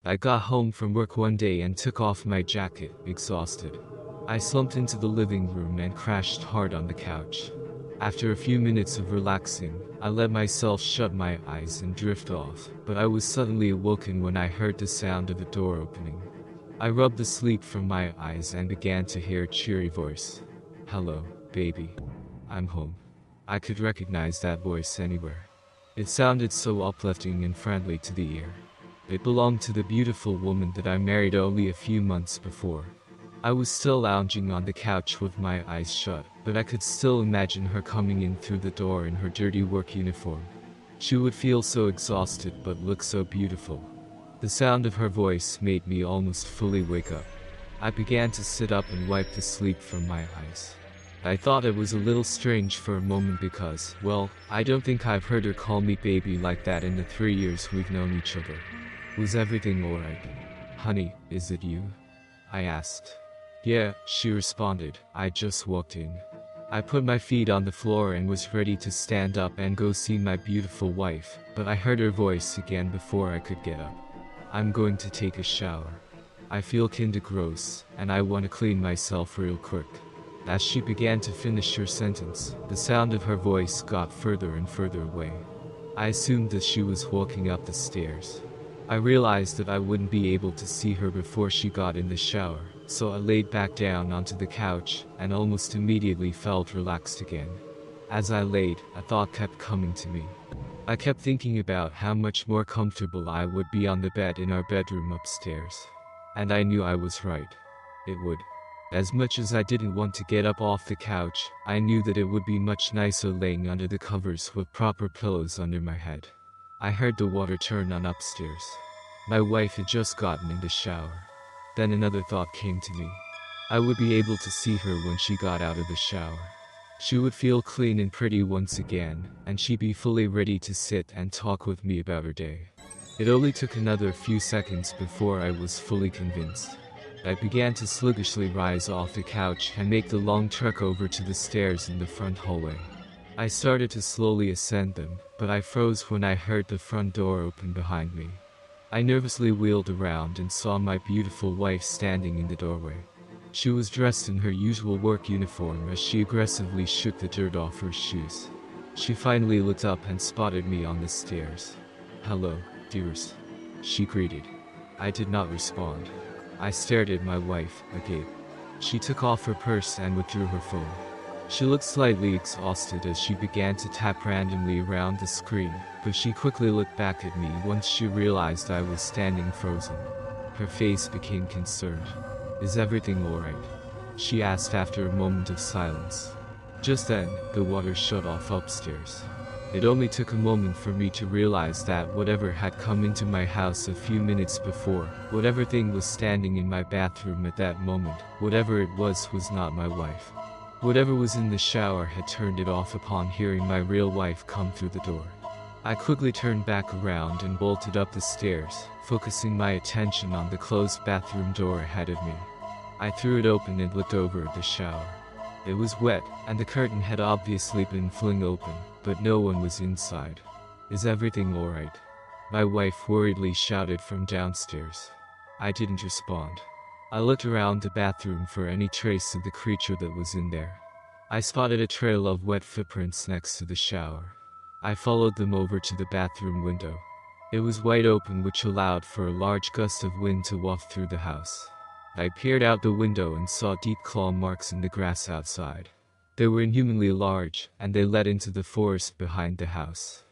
I got home from work one day and took off my jacket, exhausted. I slumped into the living room and crashed hard on the couch. After a few minutes of relaxing, I let myself shut my eyes and drift off, but I was suddenly awoken when I heard the sound of the door opening. I rubbed the sleep from my eyes and began to hear a cheery voice. "Hello, baby. I'm home." I could recognize that voice anywhere. It sounded so uplifting and friendly to the ear. It belonged to the beautiful woman that I married only a few months before. I was still lounging on the couch with my eyes shut, but I could still imagine her coming in through the door in her dirty work uniform. She would feel so exhausted but look so beautiful. The sound of her voice made me almost fully wake up. I began to sit up and wipe the sleep from my eyes. I thought it was a little strange for a moment because, well, I don't think I've heard her call me baby like that in the 3 years we've known each other. "Was everything alright? Honey, is it you?" I asked. "Yeah," she responded. "I just walked in." I put my feet on the floor and was ready to stand up and go see my beautiful wife, but I heard her voice again before I could get up. "I'm going to take a shower. I feel kinda gross, and I want to clean myself real quick." As she began to finish her sentence, the sound of her voice got further and further away. I assumed that she was walking up the stairs. I realized that I wouldn't be able to see her before she got in the shower, so I laid back down onto the couch and almost immediately felt relaxed again. As I laid, a thought kept coming to me. I kept thinking about how much more comfortable I would be on the bed in our bedroom upstairs. And I knew I was right. It would. As much as I didn't want to get up off the couch, I knew that it would be much nicer laying under the covers with proper pillows under my head. I heard the water turn on upstairs. My wife had just gotten in the shower. Then another thought came to me. I would be able to see her when she got out of the shower. She would feel clean and pretty once again, and she'd be fully ready to sit and talk with me about her day. It only took another few seconds before I was fully convinced. I began to sluggishly rise off the couch and make the long trek over to the stairs in the front hallway. I started to slowly ascend them, but I froze when I heard the front door open behind me. I nervously wheeled around and saw my beautiful wife standing in the doorway. She was dressed in her usual work uniform as she aggressively shook the dirt off her shoes. She finally looked up and spotted me on the stairs. "Hello, dearest," she greeted. I did not respond. I stared at my wife, agape. She took off her purse and withdrew her phone. She looked slightly exhausted as she began to tap randomly around the screen, but she quickly looked back at me once she realized I was standing frozen. Her face became concerned. "Is everything alright?" she asked after a moment of silence. Just then, the water shut off upstairs. It only took a moment for me to realize that whatever had come into my house a few minutes before, whatever thing was standing in my bathroom at that moment, whatever it was not my wife. Whatever was in the shower had turned it off upon hearing my real wife come through the door. I quickly turned back around and bolted up the stairs, focusing my attention on the closed bathroom door ahead of me. I threw it open and looked over at the shower. It was wet, and the curtain had obviously been flung open, but no one was inside. "Is everything alright?" my wife worriedly shouted from downstairs. I didn't respond. I looked around the bathroom for any trace of the creature that was in there. I spotted a trail of wet footprints next to the shower. I followed them over to the bathroom window. It was wide open, which allowed for a large gust of wind to waft through the house. I peered out the window and saw deep claw marks in the grass outside. They were inhumanly large, and they led into the forest behind the house.